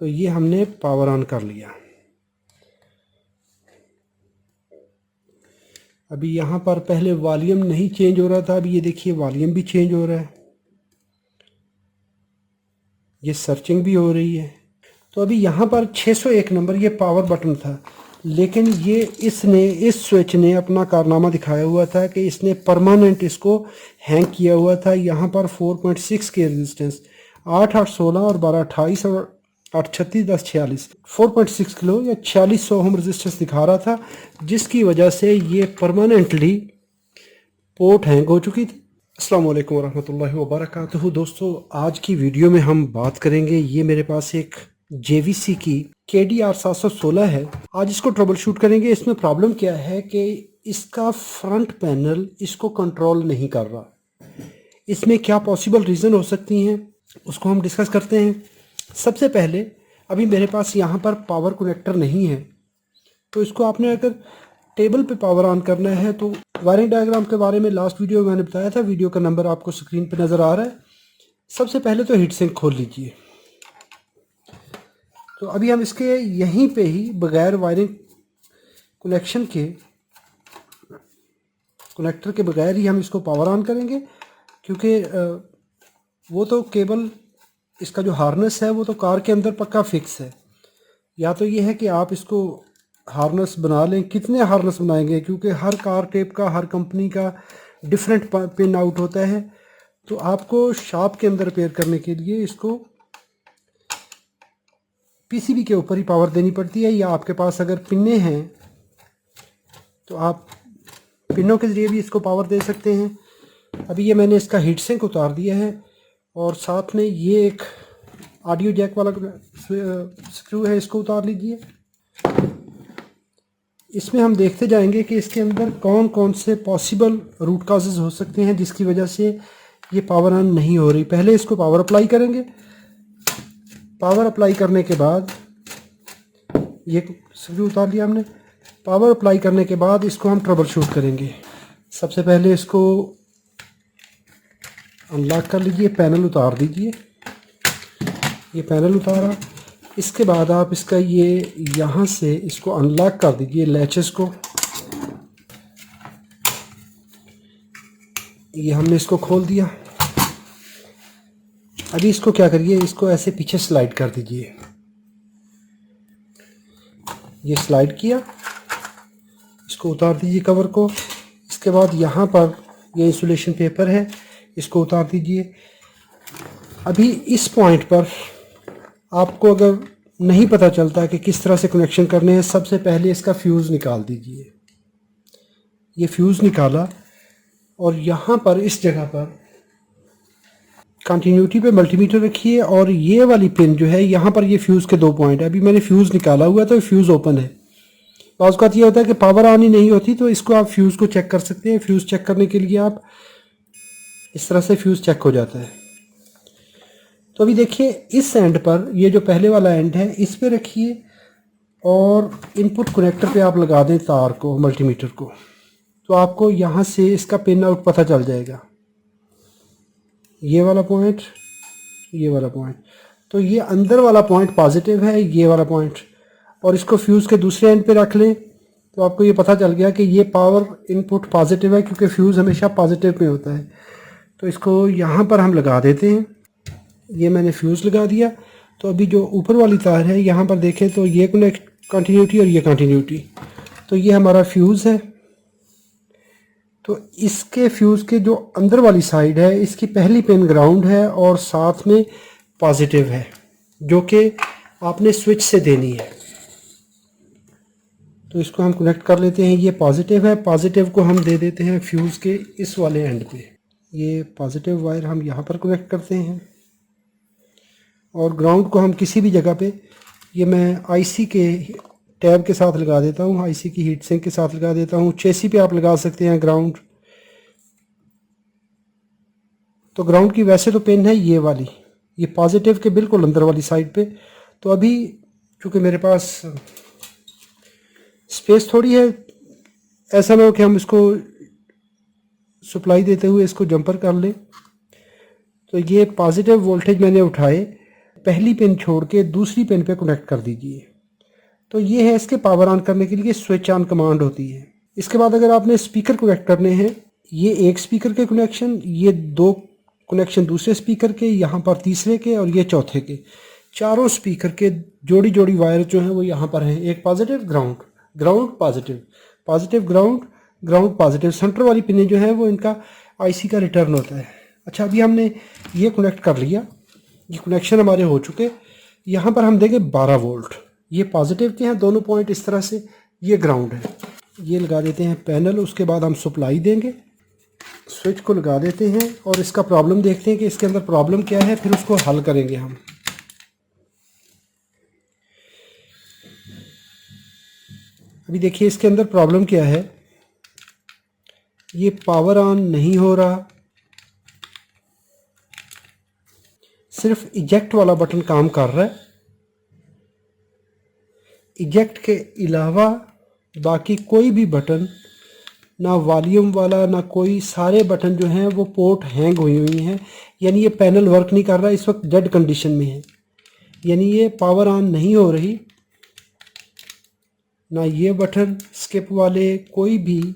तो ये हमने पावर ऑन कर लिया। अभी यहाँ पर पहले वॉल्यूम नहीं चेंज हो रहा था, अभी ये देखिए वॉल्यूम भी चेंज हो रहा है, ये सर्चिंग भी हो रही है। तो अभी यहाँ पर 601 नंबर ये पावर बटन था, लेकिन ये इस स्विच ने अपना कारनामा दिखाया हुआ था कि इसने परमानेंट इसको हैंग किया हुआ था। यहाँ पर 4.6 के रेजिस्टेंस 8 8 16 और 12 28 और 8 36 10 46 4.6 किलो या 4600 ओम रेजिस्टेंस दिखा रहा था, जिसकी वजह से ये परमानेंटली पोर्ट हैंग हो चुकी थी। अस्सलाम वालेकुम वरहमतुल्लाहि वबरकातुहू। दोस्तों, आज की वीडियो में हम बात करेंगे, ये मेरे पास एक JVC की KDR 716 है। आज इसको ट्रबल शूट करेंगे। इसमें प्रॉब्लम क्या है कि इसका फ्रंट पैनल इसको कंट्रोल नहीं कर रहा। इसमें क्या पॉसिबल रीज़न हो सकती हैं, उसको हम डिस्कस करते हैं। सबसे पहले, अभी मेरे पास यहाँ पर पावर कनेक्टर नहीं है, तो इसको आपने अगर टेबल पे पावर ऑन करना है तो वायरिंग डायग्राम के बारे में लास्ट वीडियो में मैंने बताया था, वीडियो का नंबर आपको स्क्रीन पे नज़र आ रहा है। सबसे पहले तो हीट सिंक खोल लीजिए। तो अभी हम इसके यहीं पे ही बगैर वायरिंग कनेक्शन के, कनेक्टर के बगैर ही हम इसको पावर ऑन करेंगे, क्योंकि वो तो केबल, इसका जो हार्नेस है वो तो कार के अंदर पक्का फिक्स है। या तो ये है कि आप इसको हार्नेस बना लें। कितने हार्नेस बनाएंगे, क्योंकि हर कार टेप का, हर कंपनी का डिफरेंट पिन आउट होता है। तो आपको शॉप के अंदर रिपेयर करने के लिए इसको PCB के ऊपर ही पावर देनी पड़ती है, या आपके पास अगर पिन्ने हैं तो आप पिनों के ज़रिए भी इसको पावर दे सकते हैं। अभी ये मैंने इसका हीट सिंक उतार दिया है, और साथ में ये एक ऑडियो जैक वाला स्क्रू है, इसको उतार लीजिए। इसमें हम देखते जाएंगे कि इसके अंदर कौन कौन से पॉसिबल रूट काजेज़ हो सकते हैं जिसकी वजह से ये पावर ऑन नहीं हो रही। पहले इसको पावर अप्लाई करेंगे। पावर अप्लाई करने के बाद, ये स्क्रू उतार लिया हमने। पावर अप्लाई करने के बाद इसको हम ट्रबल शूट करेंगे। सबसे पहले इसको अनलॉक कर लीजिए, पैनल उतार दीजिए। ये पैनल उतारा, इसके बाद आप इसका ये यहाँ से इसको अनलॉक कर दीजिए, लैचेस को। ये हमने इसको खोल दिया। अभी इसको क्या करिए, इसको ऐसे पीछे स्लाइड कर दीजिए। ये स्लाइड किया, इसको उतार दीजिए कवर को। इसके बाद यहाँ पर ये इंसुलेशन पेपर है, इसको उतार दीजिए। अभी इस पॉइंट पर आपको अगर नहीं पता चलता कि किस तरह से कनेक्शन करने हैं, सबसे पहले इसका फ्यूज़ निकाल दीजिए। ये फ्यूज़ निकाला, और यहाँ पर इस जगह पर कंटिन्यूटी पे मल्टीमीटर रखिए, और ये वाली पिन जो है, यहाँ पर ये फ्यूज़ के 2 पॉइंट है। अभी मैंने फ्यूज़ निकाला हुआ है तो फ्यूज़ ओपन है। बाज़ औक़ात ये होता है कि पावर ऑन ही नहीं होती, तो इसको आप फ्यूज़ को चेक कर सकते हैं। फ्यूज़ चेक करने के लिए आप इस तरह से फ्यूज़ चेक हो जाता है। तो अभी देखिए, इस एंड पर, ये जो पहले वाला एंड है, इस पे रखिए, और इनपुट कनेक्टर पे आप लगा दें तार को, मल्टीमीटर को। तो आपको यहाँ से इसका पिन आउट पता चल जाएगा। ये वाला पॉइंट, ये वाला पॉइंट, तो ये अंदर वाला पॉइंट पॉजिटिव है, ये वाला पॉइंट। और इसको फ्यूज़ के दूसरे एंड पे रख लें, तो आपको ये पता चल गया कि ये पावर इनपुट पॉजिटिव है, क्योंकि फ्यूज़ हमेशा पॉजिटिव में होता है। तो इसको यहाँ पर हम लगा देते हैं। ये मैंने फ्यूज़ लगा दिया। तो अभी जो ऊपर वाली तार है, यहाँ पर देखें तो ये कंटिन्यूटी और ये कंटिन्यूटी, तो ये हमारा फ्यूज़ है। तो इसके फ्यूज़ के जो अंदर वाली साइड है, इसकी पहली पिन ग्राउंड है और साथ में पॉजिटिव है, जो कि आपने स्विच से देनी है। तो इसको हम कनेक्ट कर लेते हैं। ये पॉजिटिव है, पॉजिटिव को हम दे देते हैं फ्यूज़ के इस वाले एंड पे। ये पॉजिटिव वायर हम यहाँ पर कनेक्ट करते हैं, और ग्राउंड को हम किसी भी जगह पे, ये मैं IC के टैब के साथ लगा देता हूँ, IC की हीट सिंक के साथ लगा देता हूँ। चेसी पे आप लगा सकते हैं ग्राउंड। तो ग्राउंड की वैसे तो पिन है ये वाली, ये पॉजिटिव के बिल्कुल अंदर वाली साइड पे। तो अभी चूँकि मेरे पास स्पेस थोड़ी है, ऐसा ना हो कि हम इसको सप्लाई देते हुए इसको जंपर कर लें। तो ये पॉजिटिव वोल्टेज मैंने उठाए, पहली पिन छोड़ के दूसरी पिन पे कनेक्ट कर दीजिए। तो ये है इसके पावर ऑन करने के लिए स्विच ऑन कमांड होती है। इसके बाद अगर आपने स्पीकर कनेक्ट करने हैं, ये एक स्पीकर के कनेक्शन, ये दो कनेक्शन दूसरे स्पीकर के, यहाँ पर तीसरे के और ये चौथे के, चारों स्पीकर के जोड़ी जोड़ी वायर जो हैं वो यहाँ पर हैं। एक positive ground, ground positive, positive ground, ground positive. Centre वाली पिनें जो हैं वो इनका आईसी का रिटर्न होता है। अच्छा, अभी हमने ये कनेक्ट कर लिया, ये कनेक्शन हमारे हो चुके। यहाँ पर हम देंगे 12 वोल्ट, ये पॉजिटिव के हैं दोनों पॉइंट इस तरह से, ये ग्राउंड है। ये लगा देते हैं पैनल, उसके बाद हम सप्लाई देंगे, स्विच को लगा देते हैं और इसका प्रॉब्लम देखते हैं कि इसके अंदर प्रॉब्लम क्या है, फिर उसको हल करेंगे हम। अभी देखिए इसके अंदर प्रॉब्लम क्या है, ये पावर ऑन नहीं हो रहा, सिर्फ इजेक्ट वाला बटन काम कर रहा है। इजेक्ट के अलावा बाकी कोई भी बटन, ना वॉल्यूम वाला ना कोई, सारे बटन जो हैं वो पोर्ट हैंग हुई हुई हैं, यानी ये पैनल वर्क नहीं कर रहा, इस वक्त डेड कंडीशन में है, यानी ये पावर ऑन नहीं हो रही। ना ये बटन स्किप वाले कोई भी,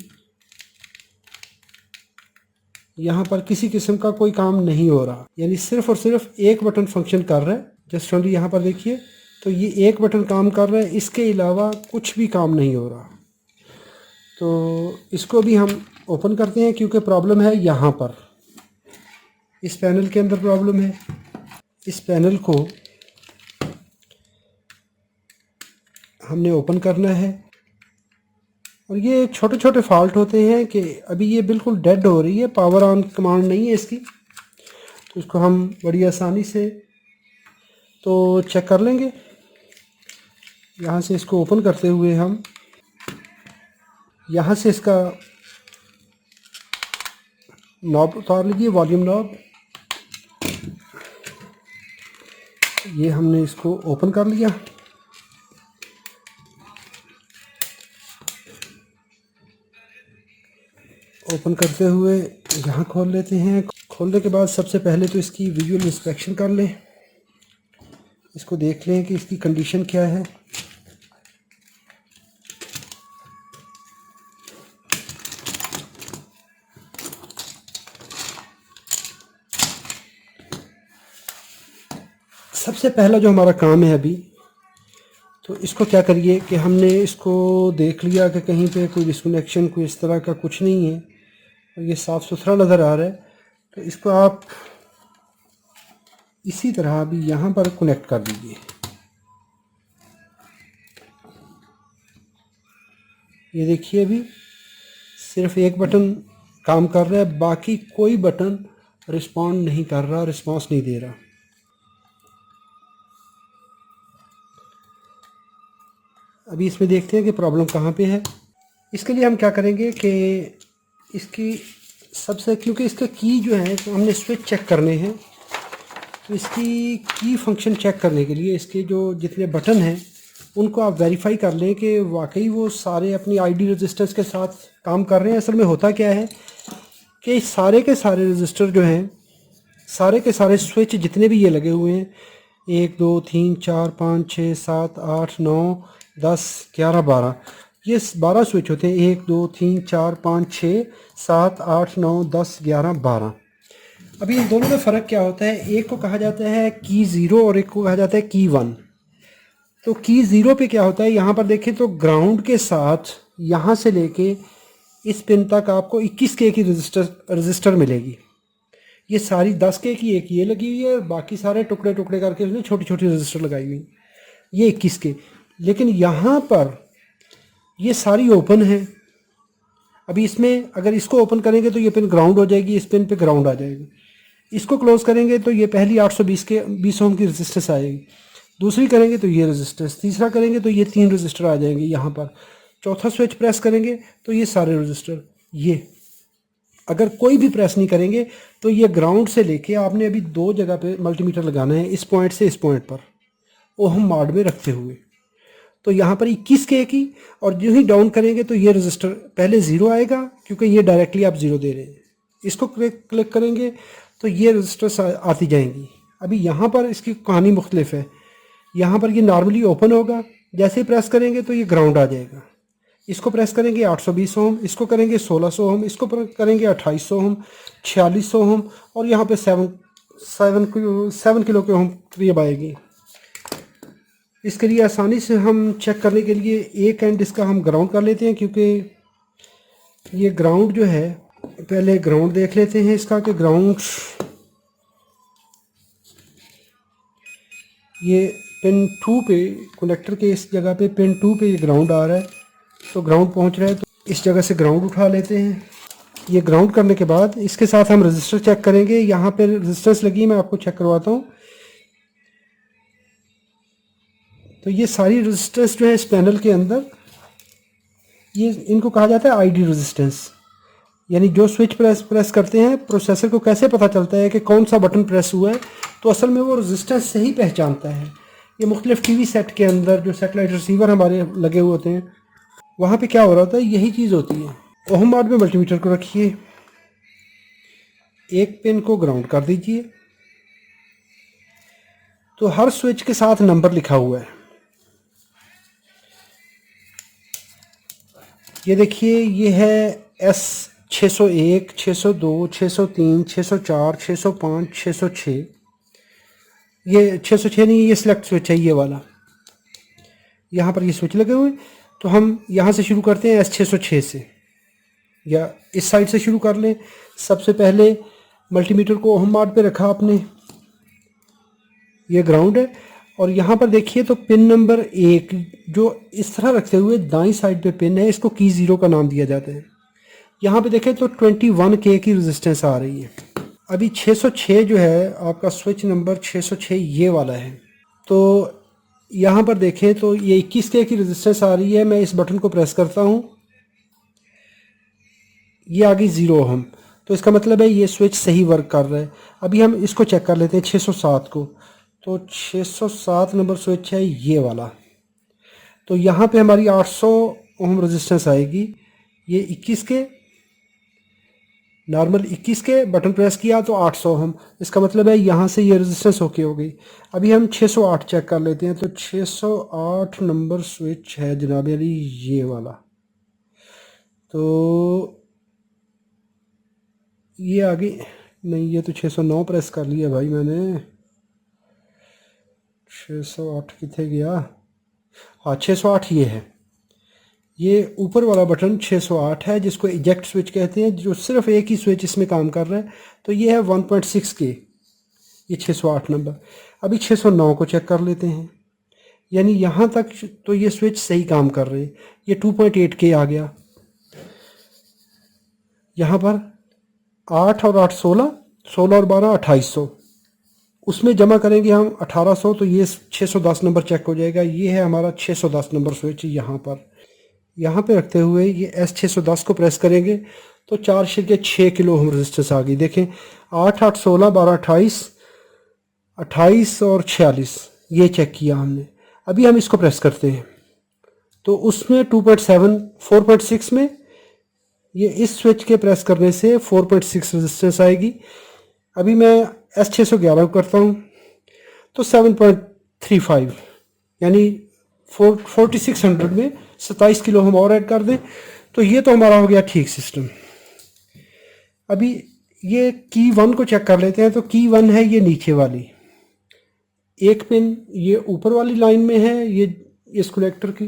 यहाँ पर किसी किस्म का कोई काम नहीं हो रहा, यानी सिर्फ और सिर्फ एक बटन फंक्शन कर रहा है। जस्ट ओनली यहाँ पर देखिए, तो ये एक बटन काम कर रहा है, इसके अलावा कुछ भी काम नहीं हो रहा। तो इसको भी हम ओपन करते हैं, क्योंकि प्रॉब्लम है यहाँ पर, इस पैनल के अंदर प्रॉब्लम है। इस पैनल को हमने ओपन करना है, और ये छोटे छोटे फॉल्ट होते हैं कि अभी ये बिल्कुल डेड हो रही है, पावर ऑन कमांड नहीं है इसकी। तो इसको हम बड़ी आसानी से तो चेक कर लेंगे। यहाँ से इसको ओपन करते हुए हम यहाँ से इसका नॉब उतार लीजिए, वॉल्यूम नॉब। ये हमने इसको ओपन कर लिया। ओपन करते हुए यहाँ खोल लेते हैं। खोलने के बाद सबसे पहले तो इसकी विजुअल इंस्पेक्शन कर लें, इसको देख लें कि इसकी कंडीशन क्या है। सबसे पहला जो हमारा काम है अभी, तो इसको क्या करिए कि हमने इसको देख लिया कि कहीं पे कोई डिस्कनेक्शन कोई इस तरह का कुछ नहीं है, और ये साफ़ सुथरा नज़र आ रहा है। तो इसको आप इसी तरह भी यहाँ पर कनेक्ट कर दीजिए। ये देखिए अभी सिर्फ एक बटन काम कर रहा है, बाकी कोई बटन रिस्पॉन्ड नहीं कर रहा, रिस्पॉन्स नहीं दे रहा। अभी इसमें देखते हैं कि प्रॉब्लम कहाँ पे है। इसके लिए हम क्या करेंगे कि इसकी सबसे, क्योंकि इसका की जो है तो हमने स्विच चेक करने हैं, तो इसकी की फंक्शन चेक करने के लिए इसके जो जितने बटन हैं उनको आप वेरीफाई कर लें कि वाकई वो सारे अपनी आईडी रजिस्टर्स के साथ काम कर रहे हैं। असल में होता क्या है कि सारे के सारे रजिस्टर जो हैं, सारे के सारे स्विच जितने भी ये लगे हुए हैं, 1 2 3 4 5 6 7 8 9 10 11 12, ये 12 स्विच होते हैं। 1 2 3 4 5 6 7 8 9 10 11 12। अभी इन दोनों में फ़र्क क्या होता है, एक को कहा जाता है की 0 और एक को कहा जाता है की 1। तो की 0 पे क्या होता है, यहाँ पर देखें तो ग्राउंड के साथ यहाँ से लेके इस पिन तक आपको 21K की रजिस्टर मिलेगी। ये सारी 10K की एक ये लगी हुई है, बाकी सारे टुकड़े टुकड़े करके उसने छोटी छोटी रजिस्टर लगाई हुई, ये 21K। लेकिन यहाँ पर ये सारी ओपन है। अभी इसमें अगर इसको ओपन करेंगे तो ये पिन ग्राउंड हो जाएगी, इस पिन पे ग्राउंड आ जाएगी। इसको क्लोज करेंगे तो ये पहली 820 ओम की रजिस्टेंस आएगी, दूसरी करेंगे तो ये रजिस्टेंस, तीसरा करेंगे तो ये 3 रजिस्टर आ जाएंगे यहाँ पर, चौथा स्विच प्रेस करेंगे तो ये सारे रजिस्टर, ये अगर कोई भी प्रेस नहीं करेंगे तो ये ग्राउंड से लेके आपने अभी 2 जगह पे मल्टीमीटर लगाना है, इस पॉइंट से इस पॉइंट पर ओहम मॉड में रखते हुए। तो यहाँ पर 21K की, और जो ही डाउन करेंगे तो ये रजिस्टर पहले 0 आएगा, क्योंकि ये डायरेक्टली आप 0 दे रहे हैं। इसको क्लिक करेंगे तो ये रजिस्टर्स आती जाएंगी, अभी यहाँ पर इसकी कहानी मुख्तलिफ है। यहाँ पर ये नॉर्मली ओपन होगा, जैसे ही प्रेस करेंगे तो ये ग्राउंड आ जाएगा। इसको प्रेस करेंगे 820 ओम, इसको करेंगे 1600 ओम, इसको करेंगे 2800 ओम, 4600 ओम, और यहाँ पे 7 किलो के ओम करीब आएगी। इसके लिए आसानी से हम चेक करने के लिए एक एंड इसका हम ग्राउंड कर लेते हैं, क्योंकि ये ग्राउंड जो है, पहले ग्राउंड देख लेते हैं इसका कि ग्राउंड, ये पिन 2 पे, कनेक्टर के इस जगह पे पिन 2 पे ये ग्राउंड आ रहा है, तो ग्राउंड पहुंच रहा है, तो इस जगह से ग्राउंड उठा लेते हैं। ये ग्राउंड करने के बाद इसके साथ हम रजिस्टर चेक करेंगे। यहाँ पे रजिस्टर्स लगी, मैं आपको चेक करवाता हूँ। तो ये सारी रजिस्टर्स जो है इस पैनल के अंदर, ये इनको कहा जाता है आईडी रेजिस्टेंस, यानी जो स्विच प्रेस करते हैं, प्रोसेसर को कैसे पता चलता है कि कौन सा बटन प्रेस हुआ है, तो असल में वो रेजिस्टेंस से ही पहचानता है। ये मुख्तलिफ टीवी सेट के अंदर जो सेटेलाइट रिसीवर हमारे लगे हुए होते हैं, वहाँ पे क्या हो रहा होता है, यही चीज़ होती है। ओहम वाट में मल्टीमीटर को रखिए, एक पिन को ग्राउंड कर दीजिए, तो हर स्विच के साथ नंबर लिखा हुआ है। ये देखिए, ये है S601, 602, 603, 604, 605, 606। ये 606 नहीं, ये सिलेक्ट स्विच है, ये वाला। यहाँ पर ये स्विच लगे हुए हैं, तो हम यहाँ से शुरू करते हैं S606 से, या इस साइड से शुरू कर लें। सबसे पहले मल्टीमीटर को ओहम वाट पे रखा आपने, ये ग्राउंड है, और यहाँ पर देखिए तो पिन नंबर 1 जो इस तरह रखते हुए दाईं साइड पे पिन है, इसको की 0 का नाम दिया जाता है। यहाँ पे देखें तो 21K की रेजिस्टेंस आ रही है। अभी 606 जो है आपका स्विच नंबर 606 ये वाला है, तो यहाँ पर देखें तो ये 21K की रेजिस्टेंस आ रही है। मैं इस बटन को प्रेस करता हूँ, ये आ गई 0 ओहम, तो इसका मतलब है ये स्विच सही वर्क कर रहा है। अभी हम इसको चेक कर लेते हैं 607 को, तो 607 नंबर स्विच है ये वाला, तो यहाँ पे हमारी 800 ओम रेजिस्टेंस आएगी। ये 21K, normal 21K, button press किया तो 800 ओम, इसका मतलब है यहाँ से ये रेजिस्टेंस ओके हो गई। अभी हम 608 चेक कर लेते हैं, तो 608 नंबर स्विच है जनाब अली ये वाला, तो ये आगे नहीं, ये तो 609 प्रेस कर लिया भाई मैंने। 608 कितने गया, हाँ 608 ये है, ये ऊपर वाला बटन 608 है, जिसको इजेक्ट स्विच कहते हैं, जो सिर्फ एक ही स्विच इसमें काम कर रहा है। तो ये है 1.6K, ये 608 नंबर। अभी 609 को चेक कर लेते हैं, यानी यहाँ तक तो ये स्विच सही काम कर रहे हैं। ये 2.8K आ गया। यहाँ पर 8 और 8 16, 16 और 12 2800, उसमें जमा करेंगे हम 1800, तो ये 610 नंबर चेक हो जाएगा। ये है हमारा 610 नंबर स्विच। यहाँ पे रखते हुए ये S610 को प्रेस करेंगे तो 4.6 किलो ओम रेजिस्टेंस आ गई। देखें 8 8 16 12 28, 28 और 46, ये चेक किया हमने। अभी हम इसको प्रेस करते हैं तो उसमें 2.7 4.6 में ये इस स्विच के प्रेस करने से 4.6 रेजिस्टेंस आएगी। अभी मैं S611 करता हूँ तो 7.35, यानी 4600 में 27 किलो हम और ऐड कर दें तो ये तो हमारा हो गया ठीक सिस्टम। अभी ये की 1 को चेक कर लेते हैं, तो की 1 है ये नीचे वाली, एक पिन ये ऊपर वाली लाइन में है, ये इस कनेक्टर की।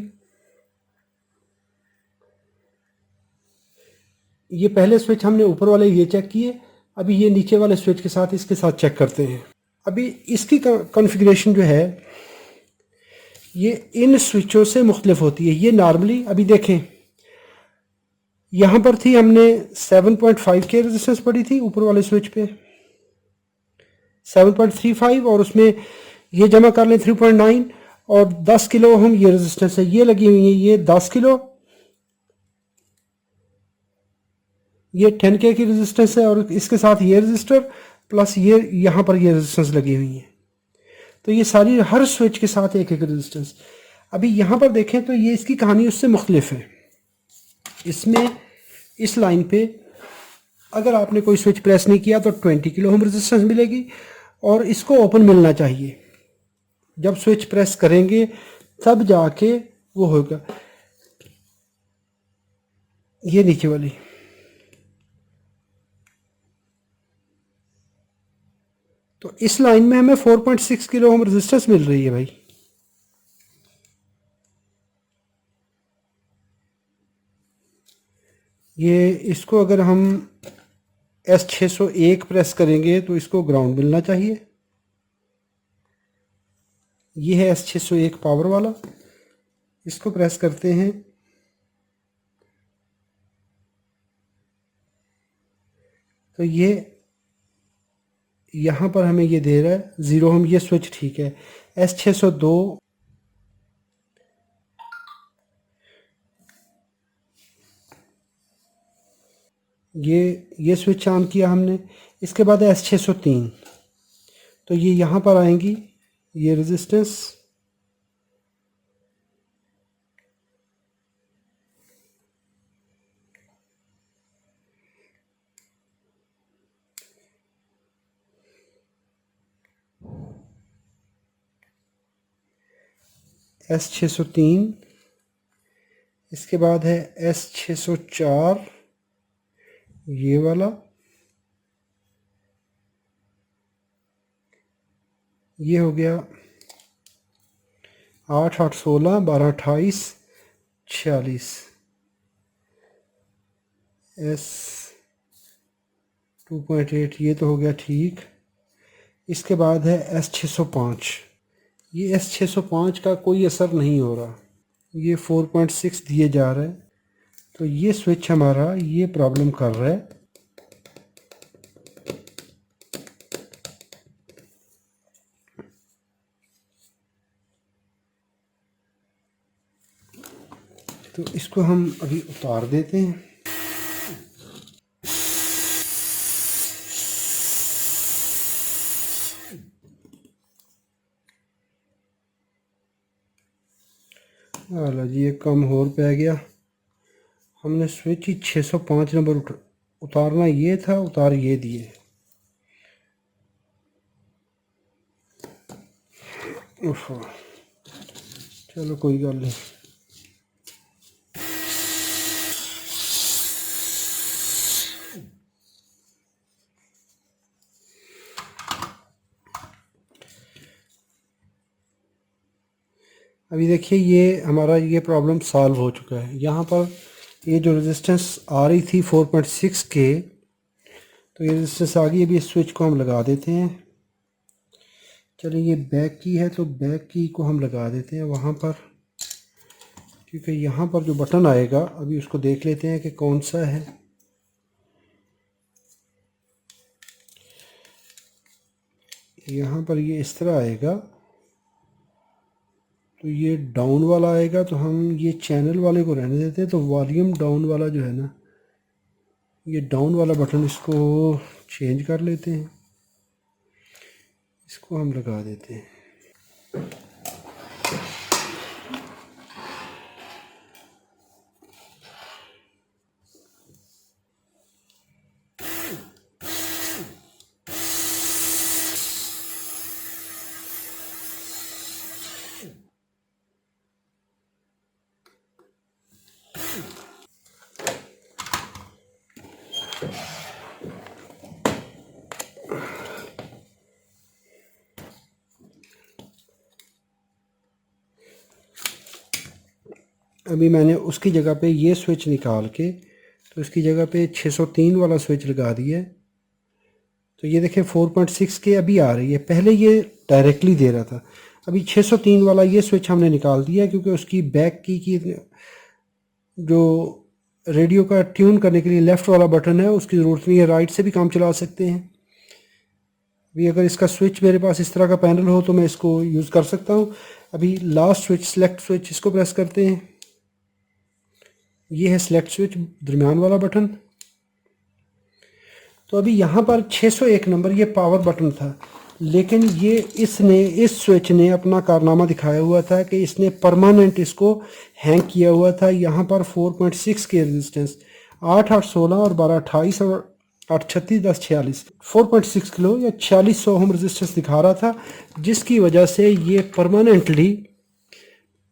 ये पहले स्विच हमने ऊपर वाले ये चेक किए, अभी ये नीचे वाले स्विच के साथ इसके साथ चेक करते हैं। अभी इसकी कॉन्फ़िगरेशन जो है ये इन स्विचों से मुख्तलिफ होती है। ये नॉर्मली अभी देखें यहाँ पर थी, हमने 7.5K रेजिस्टेंस पड़ी थी ऊपर वाले स्विच पे, 7.35, और उसमें ये जमा कर लें 3.9 और 10 किलो ओम ये रेजिस्टेंस है, ये लगी हुई है, ये 10 किलो, ये 10K की रेजिस्टेंस है, और इसके साथ ये रेजिस्टर प्लस ये यहाँ पर ये रेजिस्टेंस लगी हुई है। तो ये सारी हर स्विच के साथ एक एक रेजिस्टेंस। अभी यहाँ पर देखें तो ये इसकी कहानी उससे मुख्तलिफ है। इसमें इस लाइन पे अगर आपने कोई स्विच प्रेस नहीं किया तो 20 किलो ओम रेजिस्टेंस मिलेगी, और इसको ओपन मिलना चाहिए। जब स्विच प्रेस करेंगे तब जाके वो होगा। ये नीचे वाली, तो इस लाइन में हमें 4.6 किलो ओम रेजिस्टेंस मिल रही है भाई। ये इसको अगर हम S601 प्रेस करेंगे तो इसको ग्राउंड मिलना चाहिए। ये है S601 पावर वाला, इसको प्रेस करते हैं तो ये यहाँ पर हमें ये दे रहा है 0 ओम। ये स्विच ठीक है। S602 ये स्विच ऑन किया हमने। इसके बाद S603, तो ये यहाँ पर आएंगी ये रेजिस्टेंस। S603, इसके बाद है S604 ये वाला, ये हो गया 8 8 16 12 28 46। S2.8 ये तो हो गया ठीक। इसके बाद है S605। ये S605 का कोई असर नहीं हो रहा, ये 4.6 दिए जा रहा है, तो ये स्विच हमारा ये प्रॉब्लम कर रहा है। तो इसको हम अभी उतार देते हैं। हालांकि जी एक कम और पै गया। हमने स्विच ही 605 नंबर उतारना ये था, उतार ये दिए। चलो कोई गल नहीं। अभी देखिए ये हमारा ये प्रॉब्लम सॉल्व हो चुका है। यहाँ पर ये जो रेजिस्टेंस आ रही थी 4.6 के, तो ये रेजिस्टेंस आ गई। अभी इस स्विच को हम लगा देते हैं। चलिए ये बैक की है तो बैक की को हम लगा देते हैं वहाँ पर, क्योंकि यहाँ पर जो बटन आएगा अभी उसको देख लेते हैं कि कौन सा है। यहाँ पर ये इस तरह आएगा, तो ये डाउन वाला आएगा, तो हम ये चैनल वाले को रहने देते हैं। तो वॉल्यूम डाउन वाला जो है ना, ये डाउन वाला बटन इसको चेंज कर लेते हैं, इसको हम लगा देते हैं। अभी मैंने उसकी जगह पे ये स्विच निकाल के तो इसकी जगह पे 603 वाला स्विच लगा दिया है। तो ये देखें 4.6 के अभी आ रही है, पहले ये डायरेक्टली दे रहा था। अभी 603 वाला ये स्विच हमने निकाल दिया, क्योंकि उसकी बैक की जो रेडियो का ट्यून करने के लिए लेफ़्ट वाला बटन है उसकी ज़रूरत नहीं है, राइट से भी काम चला सकते हैं। अभी अगर इसका स्विच मेरे पास इस तरह का पैनल हो तो मैं इसको यूज़ कर सकता हूँ। अभी लास्ट स्विच सेलेक्ट स्विच, इसको प्रेस करते हैं। ये है सेलेक्ट स्विच, दरमियान वाला बटन। तो अभी यहाँ पर 601 नंबर ये पावर बटन था, लेकिन ये इस स्विच ने अपना कारनामा दिखाया हुआ था कि इसने परमानेंट इसको हैंग किया हुआ था। यहाँ पर 4.6 के रेजिस्टेंस 8 8 16 और 12 28 और 8361046 4.6 किलो या 4600 ओम रेजिस्टेंस दिखा रहा था, जिसकी वजह से ये परमानेंटली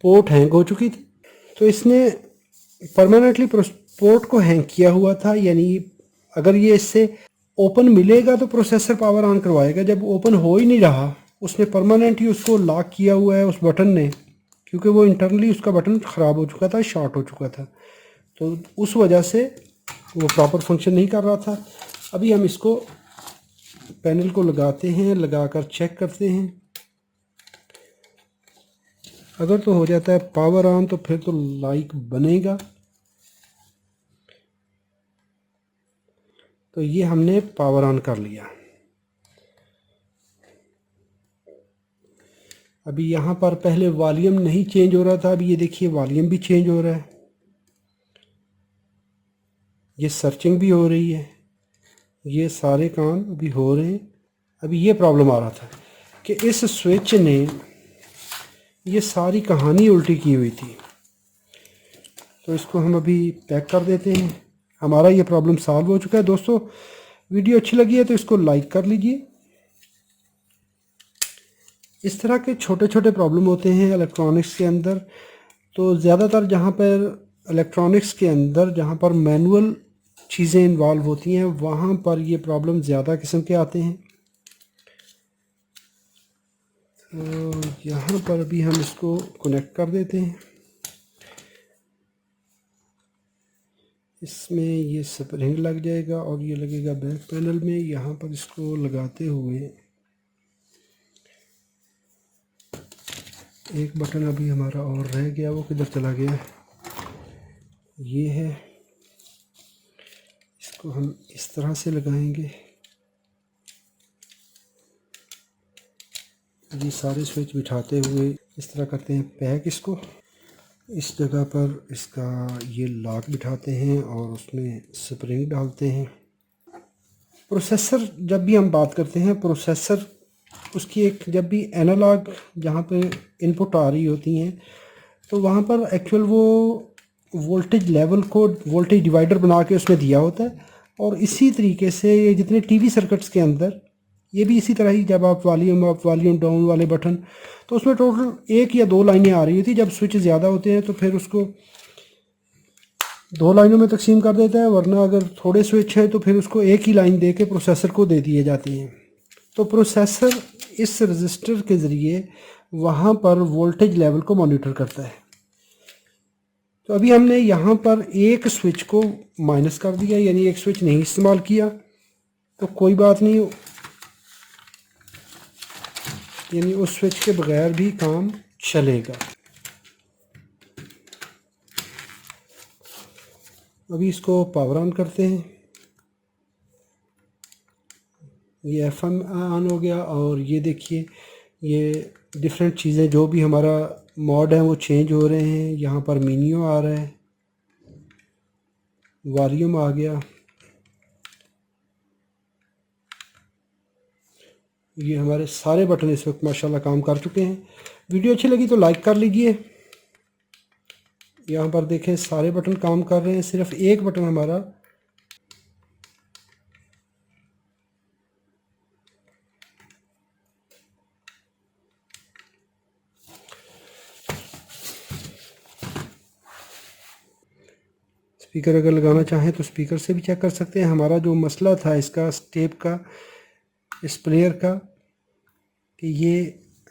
पोर्ट हैंग हो चुकी थी। तो इसने परमानेंटली पोर्ट को हैंग किया हुआ था, यानी अगर ये इससे ओपन मिलेगा तो प्रोसेसर पावर ऑन करवाएगा। जब ओपन हो ही नहीं रहा, उसने परमानेंटली उसको लॉक किया हुआ है उस बटन ने, क्योंकि वो इंटरनली उसका बटन ख़राब हो चुका था, शॉर्ट हो चुका था, तो उस वजह से वो प्रॉपर फंक्शन नहीं कर रहा था। अभी हम इसको पैनल को लगाते हैं, लगाकर चेक करते हैं। अगर तो हो जाता है पावर ऑन तो फिर तो लाइक बनेगा। तो ये हमने पावर ऑन कर लिया। अभी यहाँ पर पहले वॉल्यूम नहीं चेंज हो रहा था, अभी ये देखिए वॉल्यूम भी चेंज हो रहा है, ये सर्चिंग भी हो रही है, ये सारे काम अभी हो रहे हैं। अभी ये प्रॉब्लम आ रहा था कि इस स्विच ने ये सारी कहानी उल्टी की हुई थी। तो इसको हम अभी पैक कर देते हैं। हमारा ये प्रॉब्लम सॉल्व हो चुका है। दोस्तों, वीडियो अच्छी लगी है तो इसको लाइक कर लीजिए। इस तरह के छोटे छोटे प्रॉब्लम होते हैं इलेक्ट्रॉनिक्स के अंदर। तो ज़्यादातर जहाँ पर इलेक्ट्रॉनिक्स के अंदर जहाँ पर मैनुअल चीज़ें इन्वॉल्व होती हैं, वहाँ पर ये प्रॉब्लम ज़्यादा किस्म के आते हैं। तो यहाँ पर भी हम इसको कनेक्ट कर देते हैं। इसमें ये स्प्रिंग लग जाएगा और ये लगेगा बैक पैनल में। यहाँ पर इसको लगाते हुए एक बटन अभी हमारा और रह गया, वो किधर चला गया? ये है, इसको हम इस तरह से लगाएंगे। ये सारे स्विच बिठाते हुए इस तरह करते हैं पैक इसको। इस जगह पर इसका ये लॉक बिठाते हैं और उसमें स्प्रिंग डालते हैं। प्रोसेसर, जब भी हम बात करते हैं प्रोसेसर, उसकी एक जब भी एनालॉग जहाँ पे इनपुट आ रही होती हैं, तो वहाँ पर एक्चुअल वो वोल्टेज लेवल को वोल्टेज डिवाइडर बना के उसमें दिया होता है। और इसी तरीके से ये जितने टीवी सर्किट्स के अंदर ये भी इसी तरह ही, जब आप वॉल्यूम अप वॉल्यूम डाउन वाले बटन, तो उसमें टोटल 1 या 2 लाइनें आ रही होती। जब स्विच ज़्यादा होते हैं तो फिर उसको 2 लाइनों में तकसीम कर देता है, वरना अगर थोड़े स्विच हैं तो फिर उसको एक ही लाइन दे के प्रोसेसर को दे दिए जाती हैं। तो प्रोसेसर इस रजिस्टर के ज़रिए वहाँ पर वोल्टेज लेवल को मॉनिटर करता है। तो अभी हमने यहाँ पर एक स्विच को माइनस कर दिया, यानी एक स्विच नहीं इस्तेमाल किया, तो कोई बात नहीं, यानी उस स्विच के बगैर भी काम चलेगा। अभी इसको पावर ऑन करते हैं। ये एफएम ऑन हो गया और ये देखिए ये डिफरेंट चीज़ें जो भी हमारा मॉड है वो चेंज हो रहे हैं। यहाँ पर मीन्यू आ रहा है, वॉल्यूम आ गया। ये हमारे सारे बटन इस वक्त माशाल्लाह काम कर चुके हैं। वीडियो अच्छी लगी तो लाइक कर लीजिए। यहाँ पर देखें सारे बटन काम कर रहे हैं, सिर्फ एक बटन हमारा स्पीकर अगर लगाना चाहें तो स्पीकर से भी चेक कर सकते हैं। हमारा जो मसला था इसका स्टेप का, इस प्लेयर का, कि ये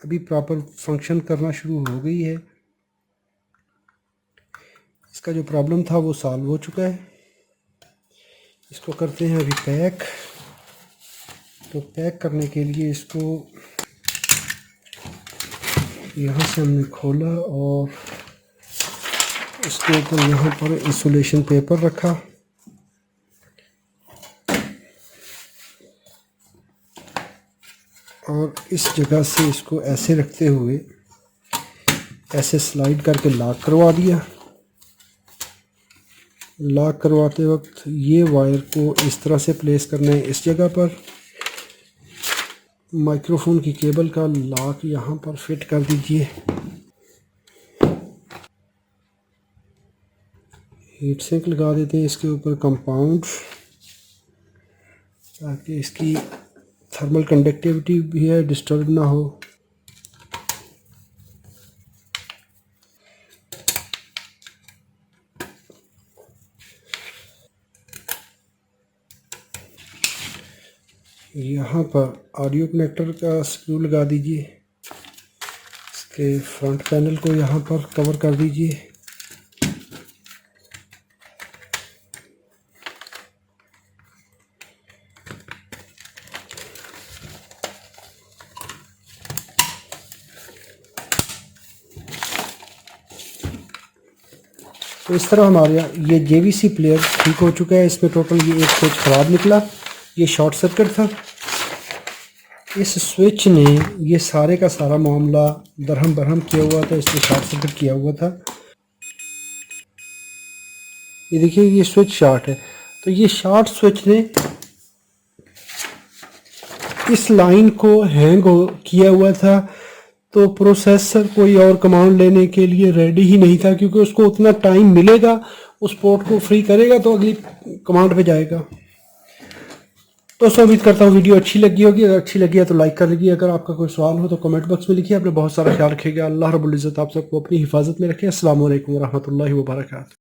अभी प्रॉपर फंक्शन करना शुरू हो गई है। इसका जो प्रॉब्लम था वो सॉल्व हो चुका है। इसको करते हैं अभी पैक। तो पैक करने के लिए इसको यहाँ से हमने खोला और इसके ऊपर यहाँ पर इंसुलेशन पेपर रखा। और इस जगह से इसको ऐसे रखते हुए ऐसे स्लाइड करके लॉक करवा दिया। लॉक करवाते वक्त ये वायर को इस तरह से प्लेस करना है इस जगह पर। माइक्रोफोन की केबल का लॉक यहाँ पर फिट कर दीजिए। हीट सिंक लगा देते हैं इसके ऊपर कंपाउंड। ताकि इसकी थर्मल कंडक्टिविटी भी है डिस्टर्ब ना हो। यहाँ पर ऑडियो कनेक्टर का स्क्रू लगा दीजिए। इसके फ्रंट पैनल को यहाँ पर कवर कर दीजिए। तो इस तरह हमारे यहाँ ये JVC प्लेयर ठीक हो चुका है। इसमें टोटल ये एक स्विच ख़राब निकला, ये शॉर्ट सर्किट था। इस स्विच ने ये सारे का सारा मामला दरहम बरहम किया हुआ था, इसमें शॉर्ट सर्किट किया हुआ था। ये देखिए ये स्विच शॉर्ट है, तो ये शॉर्ट स्विच ने इस लाइन को हैंग किया हुआ था। तो प्रोसेसर कोई और कमांड लेने के लिए रेडी ही नहीं था, क्योंकि उसको उतना टाइम मिलेगा, उस पोर्ट को फ्री करेगा तो अगली कमांड पे जाएगा। दोस्तों उम्मीद करता हूँ वीडियो अच्छी लगी होगी। अगर अच्छी लगी है तो लाइक कर लीजिए। अगर आपका कोई सवाल हो तो कमेंट बॉक्स में लिखिए। आपने बहुत सारा ख्याल रखिएगा। अल्लाह रब्बुल इज़्ज़त आप सबको अपनी हिफाजत में रखे। अस्सलाम वालेकुम रहमतुल्लाहि व बरकातहू।